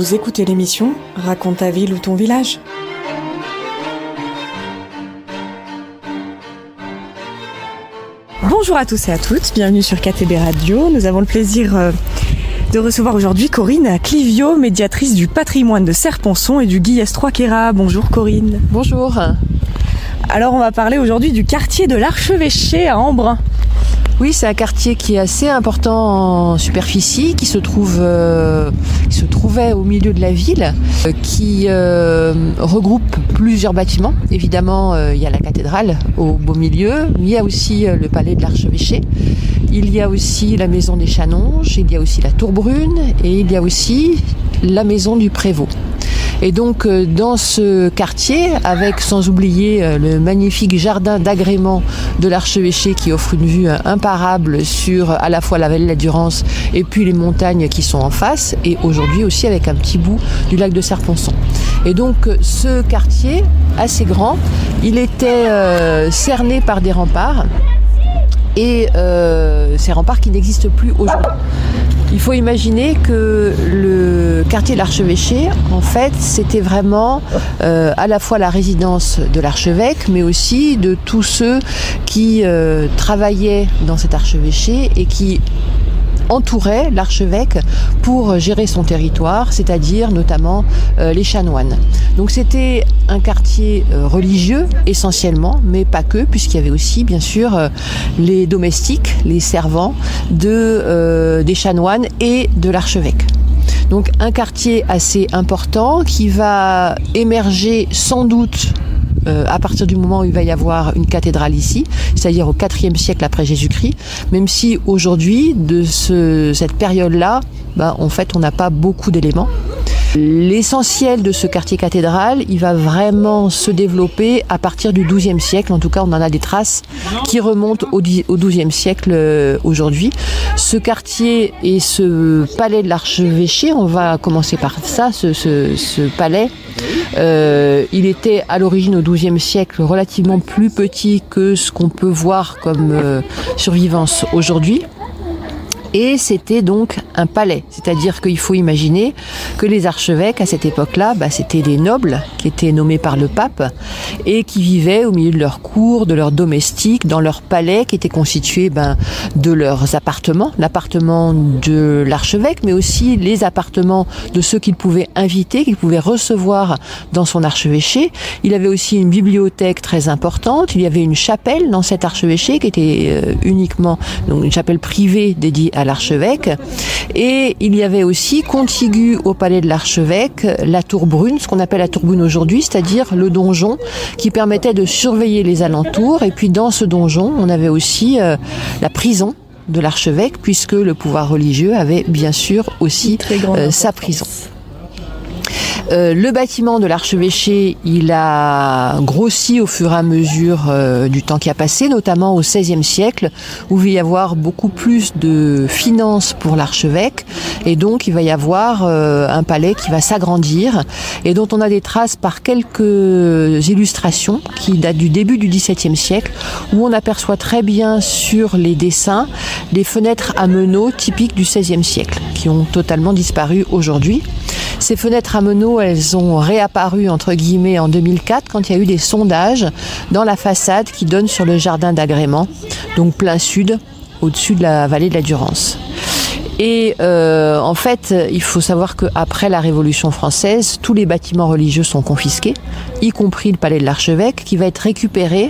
Vous écoutez l'émission Raconte ta ville ou ton village. Bonjour à tous et à toutes, bienvenue sur KTB Radio. Nous avons le plaisir de recevoir aujourd'hui Corinne Clivio, médiatrice du patrimoine de Serre-Ponçon et du Guillès Trois-Queyras. Bonjour Corinne. Bonjour. Alors on va parler aujourd'hui du quartier de l'Archevêché à Embrun. Oui, c'est un quartier qui est assez important en superficie, qui se trouvait au milieu de la ville, qui regroupe plusieurs bâtiments. Évidemment, il y a la cathédrale au beau milieu, il y a aussi le palais de l'Archevêché, il y a aussi la maison des Chanonges, il y a aussi la Tour Brune et il y a aussi la maison du Prévôt. Et donc dans ce quartier, avec sans oublier le magnifique jardin d'agrément de l'Archevêché qui offre une vue imparable sur à la fois la vallée de la Durance et puis les montagnes qui sont en face, et aujourd'hui aussi avec un petit bout du lac de Serre-Ponçon. Et donc ce quartier assez grand, il était cerné par des remparts, et ces remparts qui n'existent plus aujourd'hui. Il faut imaginer que le quartier de l'Archevêché, en fait, c'était vraiment à la fois la résidence de l'archevêque, mais aussi de tous ceux qui travaillaient dans cet archevêché et qui entourait l'archevêque pour gérer son territoire, c'est-à-dire notamment les chanoines. Donc c'était un quartier religieux essentiellement, mais pas que, puisqu'il y avait aussi bien sûr les domestiques, les servants des chanoines et de l'archevêque. Donc un quartier assez important qui va émerger sans doute à partir du moment où il va y avoir une cathédrale ici, c'est-à-dire au IVe siècle après Jésus-Christ, même si aujourd'hui, de cette période-là, en fait, on n'a pas beaucoup d'éléments. L'essentiel de ce quartier cathédral, il va vraiment se développer à partir du XIIe siècle. En tout cas, on en a des traces qui remontent au XIIe siècle aujourd'hui. Ce quartier et ce palais de l'Archevêché, on va commencer par ça, ce palais. Il était à l'origine au XIIe siècle relativement plus petit que ce qu'on peut voir comme survivance aujourd'hui. Et c'était donc un palais, c'est-à-dire qu'il faut imaginer que les archevêques à cette époque-là, c'était des nobles qui étaient nommés par le pape et qui vivaient au milieu de leur cour, de leurs domestiques, dans leur palais qui était constitué de leurs appartements, l'appartement de l'archevêque, mais aussi les appartements de ceux qu'il pouvait inviter, qu'il pouvait recevoir dans son archevêché. Il avait aussi une bibliothèque très importante, il y avait une chapelle dans cet archevêché qui était uniquement donc une chapelle privée dédiée à l'archevêque, et il y avait aussi contigu au palais de l'archevêque la Tour Brune, ce qu'on appelle la Tour Brune aujourd'hui, c'est-à-dire le donjon qui permettait de surveiller les alentours. Et puis dans ce donjon, on avait aussi la prison de l'archevêque, puisque le pouvoir religieux avait bien sûr aussi sa prison. Le bâtiment de l'archevêché, il a grossi au fur et à mesure du temps qui a passé, notamment au XVIe siècle, où il va y avoir beaucoup plus de finances pour l'archevêque, et donc il va y avoir un palais qui va s'agrandir, et dont on a des traces par quelques illustrations qui datent du début du XVIIe siècle, où on aperçoit très bien sur les dessins des fenêtres à meneaux typiques du XVIe siècle, qui ont totalement disparu aujourd'hui. Ces fenêtres à meneaux, elles ont réapparu entre guillemets en 2004 quand il y a eu des sondages dans la façade qui donne sur le jardin d'agrément, donc plein sud, au-dessus de la vallée de la Durance. Et en fait, il faut savoir qu'après la Révolution française, tous les bâtiments religieux sont confisqués, y compris le palais de l'archevêque, qui va être récupéré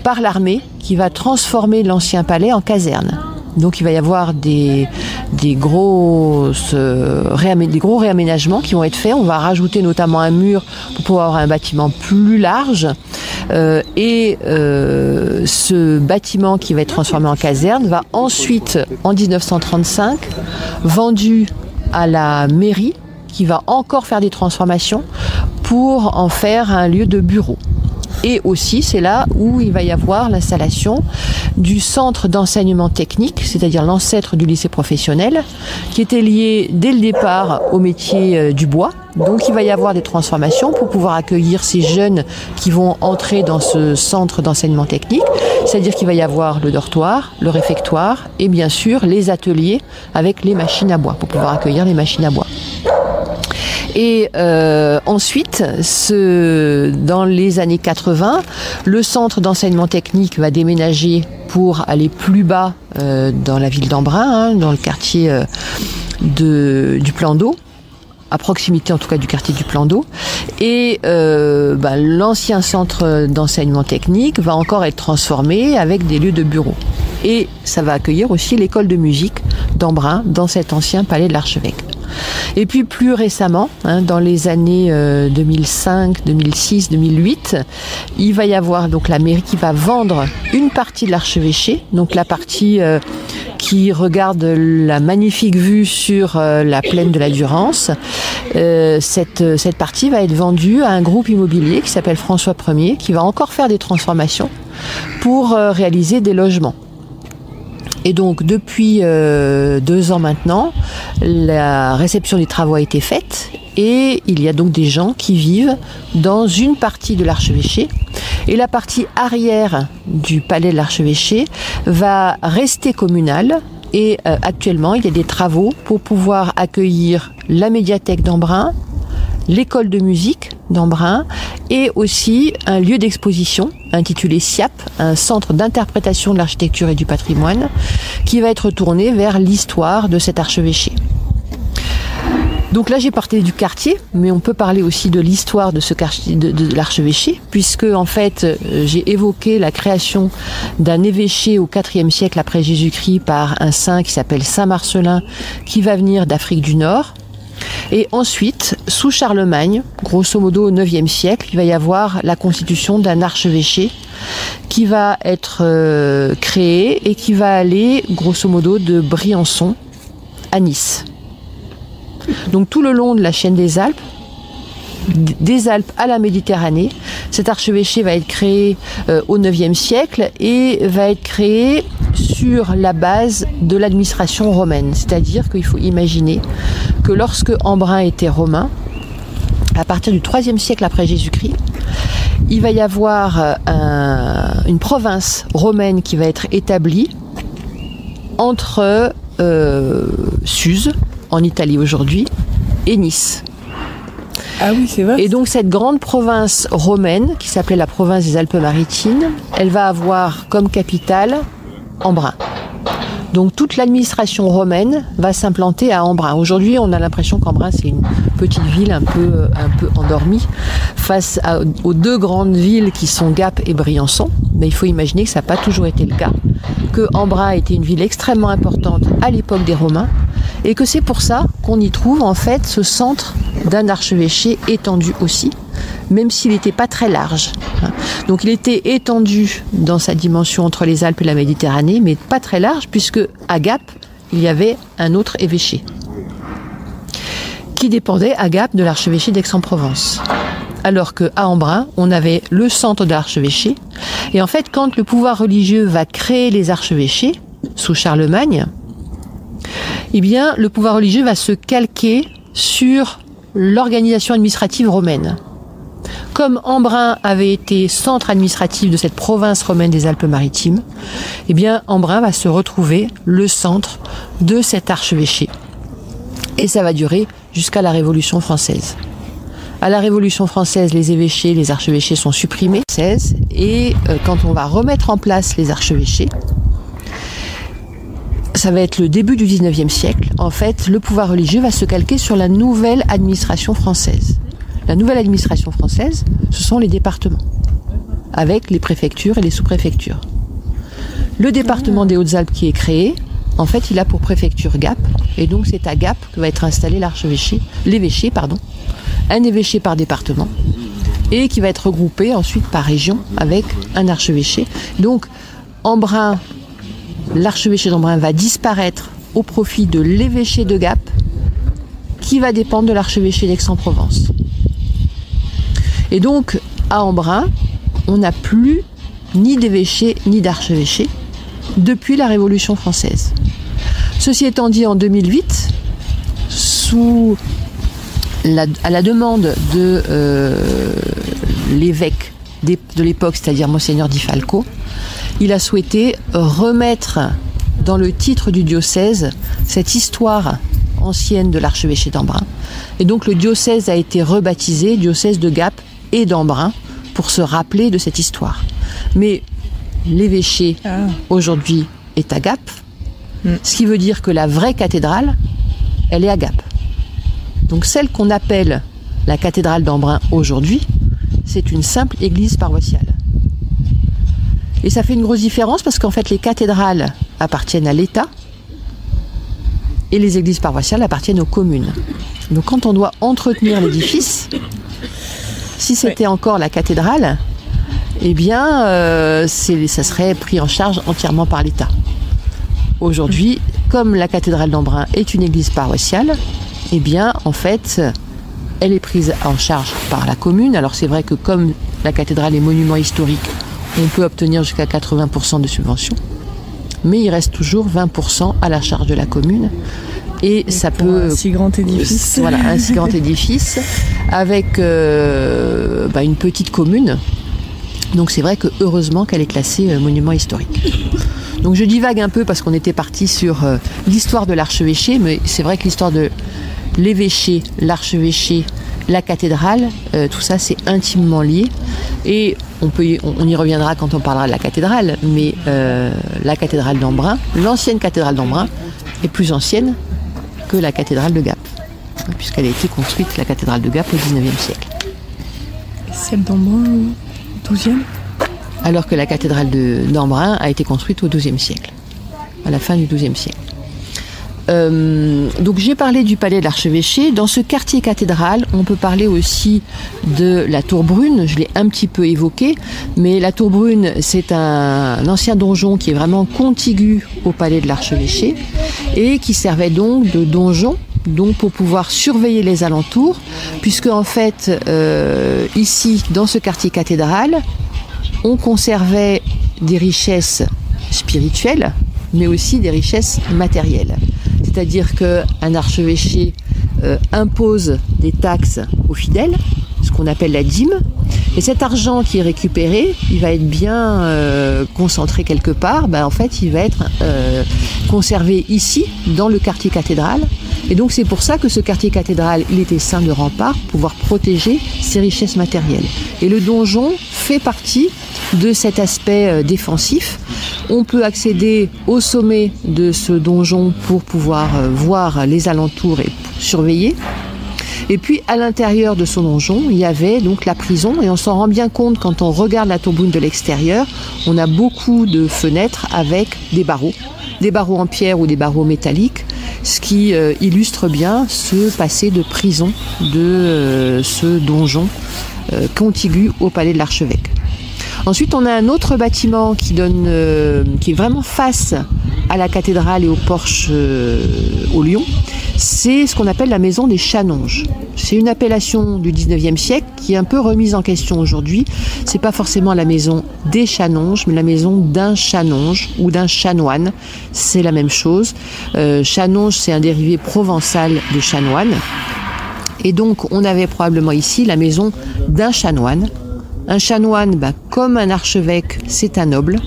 par l'armée, qui va transformer l'ancien palais en caserne. Donc il va y avoir des gros réaménagements qui vont être faits. On va rajouter notamment un mur pour pouvoir avoir un bâtiment plus large. Ce bâtiment qui va être transformé en caserne va ensuite, en 1935, vendu à la mairie, qui va encore faire des transformations pour en faire un lieu de bureau. Et aussi, c'est là où il va y avoir l'installation du centre d'enseignement technique, c'est-à-dire l'ancêtre du lycée professionnel, qui était lié dès le départ au métier du bois. Donc il va y avoir des transformations pour pouvoir accueillir ces jeunes qui vont entrer dans ce centre d'enseignement technique, c'est-à-dire qu'il va y avoir le dortoir, le réfectoire et bien sûr les ateliers avec les machines à bois, pour pouvoir accueillir les machines à bois. Et ensuite, dans les années 80, le centre d'enseignement technique va déménager pour aller plus bas dans la ville d'Embrun, dans le quartier du Plan d'Eau, à proximité en tout cas du quartier du Plan d'Eau. Et l'ancien centre d'enseignement technique va encore être transformé avec des lieux de bureaux. Et ça va accueillir aussi l'école de musique d'Embrun dans cet ancien palais de l'archevêque. Et puis plus récemment, dans les années 2005, 2006, 2008, il va y avoir donc la mairie qui va vendre une partie de l'archevêché, donc la partie qui regarde la magnifique vue sur la plaine de la Durance. Cette partie va être vendue à un groupe immobilier qui s'appelle François Ier, qui va encore faire des transformations pour réaliser des logements. Et donc depuis 2 ans maintenant, la réception des travaux a été faite et il y a donc des gens qui vivent dans une partie de l'archevêché. Et la partie arrière du palais de l'archevêché va rester communale. Et actuellement, il y a des travaux pour pouvoir accueillir la médiathèque d'Embrun, l'école de musique d'Embrun et aussi un lieu d'exposition intitulé SIAP, un centre d'interprétation de l'architecture et du patrimoine, qui va être tourné vers l'histoire de cet archevêché. Donc là, j'ai parlé du quartier, mais on peut parler aussi de l'histoire de ce quartier, de l'archevêché, puisque en fait, j'ai évoqué la création d'un évêché au IVe siècle après Jésus-Christ par un saint qui s'appelle Saint Marcellin, qui va venir d'Afrique du Nord. Et ensuite, sous Charlemagne, grosso modo au IXe siècle, il va y avoir la constitution d'un archevêché qui va être créé et qui va aller, grosso modo, de Briançon à Nice. Donc tout le long de la chaîne des Alpes à la Méditerranée, cet archevêché va être créé au IXe siècle et va être créé sur la base de l'administration romaine. C'est-à-dire qu'il faut imaginer que lorsque Embrun était romain, à partir du IIIe siècle après Jésus-Christ, il va y avoir une province romaine qui va être établie entre Suse, en Italie aujourd'hui, et Nice. Ah oui, c'est vrai. Et donc cette grande province romaine, qui s'appelait la province des Alpes-Maritimes, elle va avoir comme capitale Embrun. Donc toute l'administration romaine va s'implanter à Embrun. Aujourd'hui, on a l'impression qu'Embrun, c'est une petite ville un peu endormie face aux 2 grandes villes qui sont Gap et Briançon. Mais il faut imaginer que ça n'a pas toujours été le cas, que Embrun était une ville extrêmement importante à l'époque des Romains, et que c'est pour ça qu'on y trouve en fait ce centre d'un archevêché étendu aussi, même s'il n'était pas très large. Donc il était étendu dans sa dimension entre les Alpes et la Méditerranée, mais pas très large, puisque à Gap, il y avait un autre évêché qui dépendait à Gap de l'archevêché d'Aix-en-Provence. Alors qu'à Embrun, on avait le centre de l'archevêché. Et en fait, quand le pouvoir religieux va créer les archevêchés, sous Charlemagne, eh bien, le pouvoir religieux va se calquer sur l'organisation administrative romaine. Comme Embrun avait été centre administratif de cette province romaine des Alpes-Maritimes, eh bien, Embrun va se retrouver le centre de cet archevêché. Et ça va durer jusqu'à la Révolution française. À la Révolution française, les évêchés, les archevêchés sont supprimés. Et quand on va remettre en place les archevêchés, ça va être le début du XIXe siècle. En fait, le pouvoir religieux va se calquer sur la nouvelle administration française. La nouvelle administration française, ce sont les départements, avec les préfectures et les sous-préfectures. Le département des Hautes-Alpes qui est créé, en fait, il a pour préfecture Gap, et donc c'est à Gap que va être installé l'évêché, un évêché par département, et qui va être regroupé ensuite par région avec un archevêché. Donc, Embrun, l'archevêché d'Embrun va disparaître au profit de l'évêché de Gap, qui va dépendre de l'archevêché d'Aix-en-Provence. Et donc, à Embrun, on n'a plus ni d'évêché ni d'archevêché depuis la Révolution française. Ceci étant dit, en 2008, à la demande de l'évêque de l'époque, c'est-à-dire Monseigneur Di Falco, il a souhaité remettre dans le titre du diocèse cette histoire ancienne de l'archevêché d'Embrun. Et donc le diocèse a été rebaptisé diocèse de Gap et d'Embrun pour se rappeler de cette histoire. Mais l'évêché aujourd'hui est à Gap, ce qui veut dire que la vraie cathédrale, elle est à Gap. Donc celle qu'on appelle la cathédrale d'Embrun aujourd'hui, c'est une simple église paroissiale. Et ça fait une grosse différence parce qu'en fait les cathédrales appartiennent à l'État et les églises paroissiales appartiennent aux communes. Donc quand on doit entretenir l'édifice, si c'était encore la cathédrale, eh bien ça serait pris en charge entièrement par l'État. Aujourd'hui, comme la cathédrale d'Embrun est une église paroissiale, eh bien en fait elle est prise en charge par la commune. Alors c'est vrai que comme la cathédrale est monument historique, on peut obtenir jusqu'à 80% de subventions, mais il reste toujours 20% à la charge de la commune. Et ça peut... Un si grand édifice. Voilà, un si grand édifice avec une petite commune. Donc c'est vrai que heureusement qu'elle est classée monument historique. Donc je divague un peu parce qu'on était parti sur l'histoire de l'archevêché, mais c'est vrai que l'histoire de l'évêché, l'archevêché, la cathédrale, tout ça c'est intimement lié. Et on y reviendra quand on parlera de la cathédrale, mais la cathédrale d'Embrun, l'ancienne cathédrale d'Embrun, est plus ancienne que la cathédrale de Gap, puisqu'elle a été construite, la cathédrale de Gap, au XIXe siècle. Et celle d'Embrun au XIIe ? Alors que la cathédrale d'Embrun a été construite au XIIe siècle, à la fin du XIIe siècle. Donc j'ai parlé du palais de l'archevêché. Dans ce quartier cathédral, on peut parler aussi de la Tour Brune. Je l'ai un petit peu évoqué, mais la Tour Brune, c'est un ancien donjon qui est vraiment contigu au palais de l'archevêché et qui servait donc de donjon, donc pour pouvoir surveiller les alentours, puisque en fait, ici, dans ce quartier cathédral, on conservait des richesses spirituelles, mais aussi des richesses matérielles. C'est-à-dire qu'un archevêché impose des taxes aux fidèles, ce qu'on appelle la dîme, et cet argent qui est récupéré, il va être bien concentré quelque part, en fait il va être conservé ici, dans le quartier cathédral, et donc c'est pour ça que ce quartier cathédral, il était ceint de remparts, pour pouvoir protéger ses richesses matérielles. Et le donjon fait partie de cet aspect défensif. On peut accéder au sommet de ce donjon pour pouvoir voir les alentours et surveiller. Et puis à l'intérieur de ce donjon, il y avait donc la prison, et on s'en rend bien compte quand on regarde la Tour Brune de l'extérieur. On a beaucoup de fenêtres avec des barreaux en pierre ou des barreaux métalliques, ce qui illustre bien ce passé de prison de ce donjon contigu au palais de l'archevêque. Ensuite, on a un autre bâtiment qui est vraiment face à la cathédrale et au porche au Lion. C'est ce qu'on appelle la maison des Chanonges. C'est une appellation du 19e siècle qui est un peu remise en question aujourd'hui. C'est pas forcément la maison des Chanonges, mais la maison d'un Chanonge ou d'un chanoine. C'est la même chose. Chanonge, c'est un dérivé provençal de chanoine. Et donc, on avait probablement ici la maison d'un chanoine. Un chanoine, comme un archevêque, c'est un noble,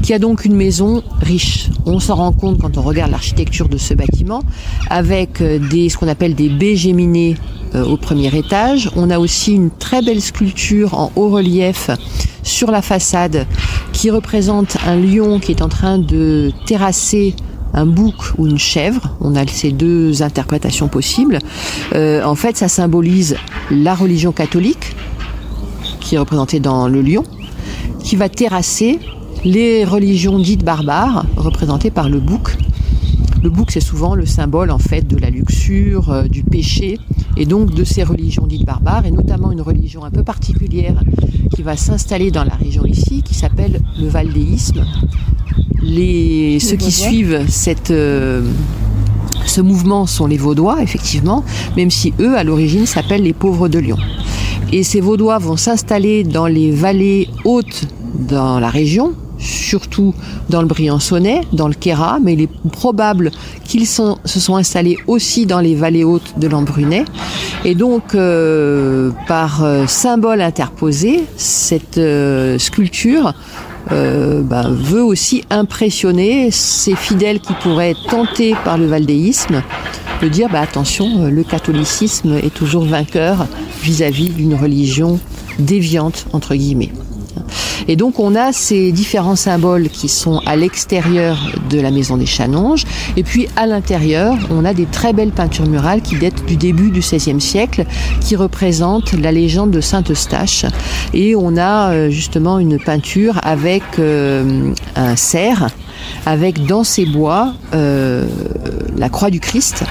qui a donc une maison riche. On s'en rend compte quand on regarde l'architecture de ce bâtiment, avec ce qu'on appelle des baies géminées au premier étage. On a aussi une très belle sculpture en haut relief sur la façade qui représente un lion qui est en train de terrasser un bouc ou une chèvre. On a ces deux interprétations possibles. En fait, ça symbolise la religion catholique, qui est représentée dans le lion, qui va terrasser les religions dites barbares, représentées par le bouc. Le bouc, c'est souvent le symbole en fait de la luxure, du péché, et donc de ces religions dites barbares, et notamment une religion un peu particulière qui va s'installer dans la région ici, qui s'appelle le valdéisme. Ceux qui suivent ce mouvement sont les Vaudois, effectivement, même si eux, à l'origine, s'appellent les pauvres de Lyon. Et ces Vaudois vont s'installer dans les vallées hautes dans la région, surtout dans le Briançonnais, dans le Queyras, mais il est probable qu'ils se sont installés aussi dans les vallées hautes de l'Embrunais. Et donc, par symbole interposé, cette sculpture veut aussi impressionner ses fidèles qui pourraient être tentés par le valdéisme, de dire attention, le catholicisme est toujours vainqueur vis-à-vis d'une religion déviante, entre guillemets. Et donc on a ces différents symboles qui sont à l'extérieur de la maison des Chanonges, et puis à l'intérieur on a des très belles peintures murales qui datent du début du XVIe siècle, qui représentent la légende de Saint-Eustache, et on a justement une peinture avec un cerf, avec dans ses bois la croix du Christ.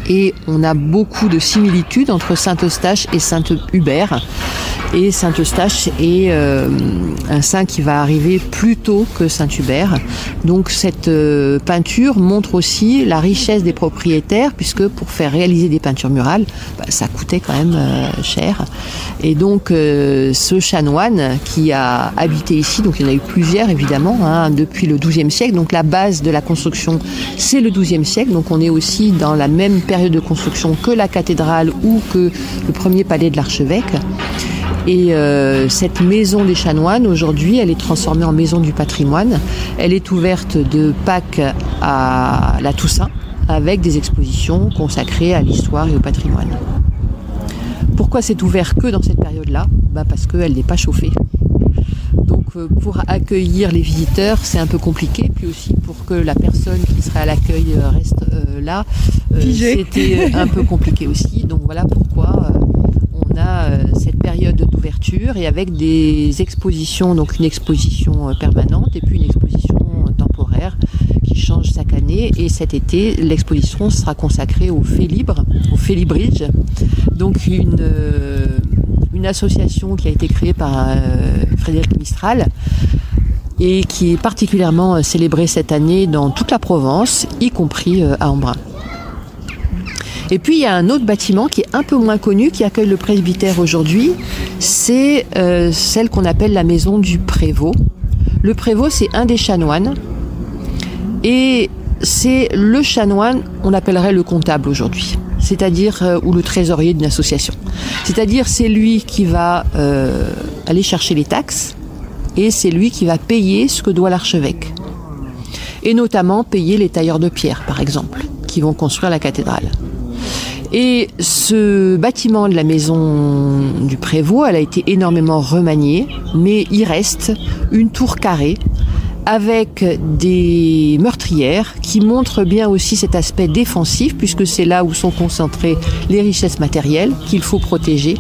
Et on a beaucoup de similitudes entre Saint-Eustache et Saint-Hubert. Et Saint-Eustache est un saint qui va arriver plus tôt que Saint-Hubert. Donc cette peinture montre aussi la richesse des propriétaires, puisque pour faire réaliser des peintures murales, ça coûtait quand même cher. Et donc ce chanoine qui a habité ici, donc il y en a eu plusieurs évidemment, depuis le XIIe siècle. Donc la base de la construction, c'est le XIIe siècle. Donc on est aussi dans la même période de construction que la cathédrale ou que le premier palais de l'archevêque. Et cette maison des chanoines, aujourd'hui, elle est transformée en maison du patrimoine. Elle est ouverte de Pâques à la Toussaint, avec des expositions consacrées à l'histoire et au patrimoine. Pourquoi c'est ouvert que dans cette période-là ? Parce qu'elle n'est pas chauffée. Donc pour accueillir les visiteurs, c'est un peu compliqué. Puis aussi pour que la personne qui serait à l'accueil reste là, c'était un peu compliqué aussi. Donc voilà pourquoi on a cette période d'ouverture et avec des expositions, donc une exposition permanente et puis une exposition temporaire qui change chaque année. Et cet été, l'exposition sera consacrée au Félibre, au Félibridge, donc une association qui a été créée par Frédéric Mistral et qui est particulièrement célébrée cette année dans toute la Provence, y compris à Embrun. Et puis il y a un autre bâtiment qui est un peu moins connu, qui accueille le presbytère aujourd'hui, c'est celle qu'on appelle la maison du prévôt. Le prévôt, c'est un des chanoines, et c'est le chanoine, on appellerait le comptable aujourd'hui, c'est-à-dire ou le trésorier d'une association. C'est-à-dire c'est lui qui va aller chercher les taxes, et c'est lui qui va payer ce que doit l'archevêque. Et notamment payer les tailleurs de pierre, par exemple, qui vont construire la cathédrale. Et ce bâtiment de la maison du prévôt, elle a été énormément remaniée, mais il reste une tour carrée avec des meurtrières qui montrent bien aussi cet aspect défensif, puisque c'est là où sont concentrées les richesses matérielles qu'il faut protéger.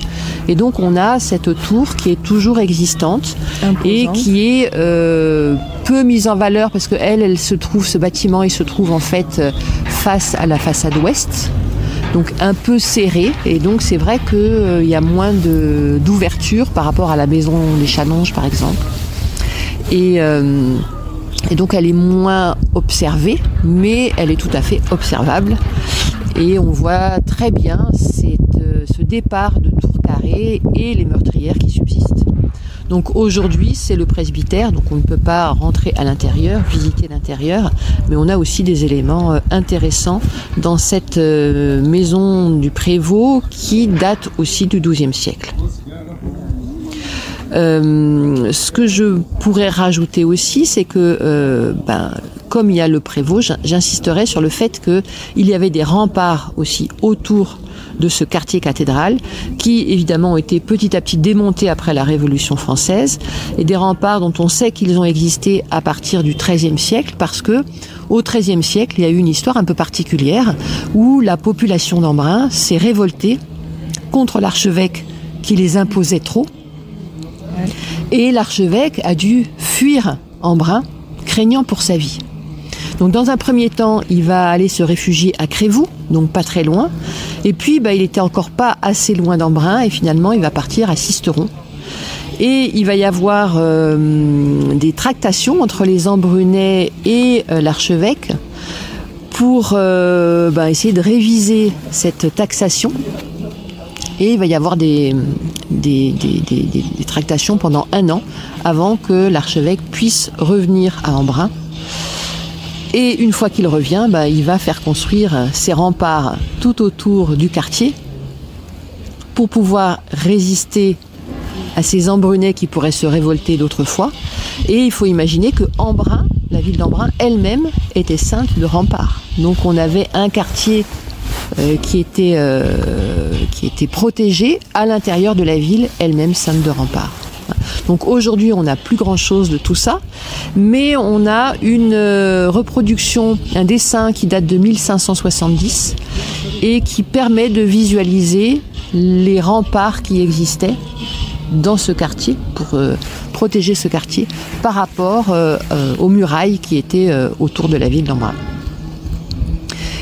Et donc on a cette tour qui est toujours existante, imposante, et qui est peu mise en valeur parce que elle se trouve, ce bâtiment, il se trouve en fait face à la façade ouest. Donc un peu serré, et donc c'est vrai qu'il y a moins d'ouverture par rapport à la maison des Chanonges par exemple. Et donc elle est moins observée, mais elle est tout à fait observable. Et on voit très bien ce départ de tour carrée et les meurtrières qui subsistent. Donc aujourd'hui, c'est le presbytère, donc on ne peut pas rentrer à l'intérieur, visiter l'intérieur, mais on a aussi des éléments intéressants dans cette maison du prévôt qui date aussi du XIIe siècle. Ce que je pourrais rajouter aussi, c'est que comme il y a le prévôt, j'insisterai sur le fait qu'il y avait des remparts aussi autour de ce quartier cathédral qui évidemment ont été petit à petit démontés après la Révolution française, et des remparts dont on sait qu'ils ont existé à partir du XIIIe siècle parce que au XIIIe siècle il y a eu une histoire un peu particulière où la population d'Embrun s'est révoltée contre l'archevêque qui les imposait trop, et l'archevêque a dû fuir Embrun craignant pour sa vie. Donc dans un premier temps, il va aller se réfugier à Crévoux, donc pas très loin. Et puis il était encore pas assez loin d'Embrun, et finalement il va partir à Sisteron. Et il va y avoir des tractations entre les Embrunais et l'archevêque pour essayer de réviser cette taxation. Et il va y avoir des tractations pendant 1 an avant que l'archevêque puisse revenir à Embrun. Et une fois qu'il revient, il va faire construire ses remparts tout autour du quartier pour pouvoir résister à ces Embrunais qui pourraient se révolter d'autres fois. Et il faut imaginer que Embrun, la ville d'Embrun elle-même, était ceinte de remparts. Donc on avait un quartier qui était protégé à l'intérieur de la ville elle-même ceinte de remparts. Donc aujourd'hui on n'a plus grand chose de tout ça, mais on a une reproduction, un dessin qui date de 1570 et qui permet de visualiser les remparts qui existaient dans ce quartier pour protéger ce quartier par rapport aux murailles qui étaient autour de la ville d'Embrun.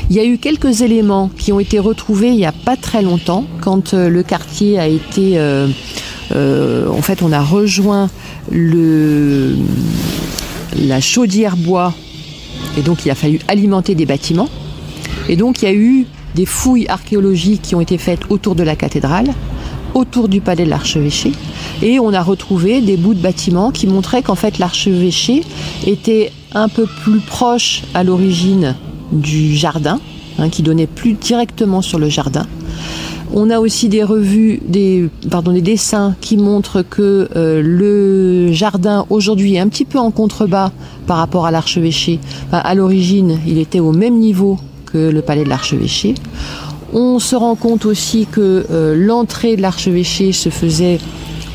Il y a eu quelques éléments qui ont été retrouvés il n'y a pas très longtemps quand le quartier a été... en fait, on a rejoint la chaudière bois et donc il a fallu alimenter des bâtiments. Et donc il y a eu des fouilles archéologiques qui ont été faites autour de la cathédrale, autour du palais de l'archevêché, et on a retrouvé des bouts de bâtiments qui montraient qu'en fait l'archevêché était un peu plus proche à l'origine du jardin, qui donnait plus directement sur le jardin. On a aussi des dessins qui montrent que le jardin aujourd'hui est un petit peu en contrebas par rapport à l'archevêché. À l'origine, il était au même niveau que le palais de l'archevêché. On se rend compte aussi que l'entrée de l'archevêché se faisait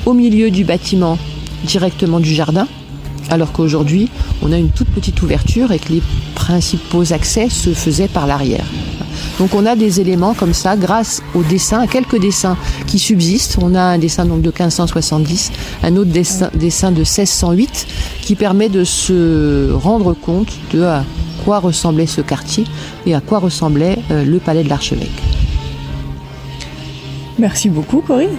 au milieu du bâtiment, directement du jardin, alors qu'aujourd'hui, on a une toute petite ouverture et que les principaux accès se faisaient par l'arrière. Donc on a des éléments comme ça grâce aux dessins, à quelques dessins qui subsistent. On a un dessin donc de 1570, un autre dessin de 1608 qui permet de se rendre compte de à quoi ressemblait ce quartier et à quoi ressemblait le palais de l'archevêque. Merci beaucoup Corinne.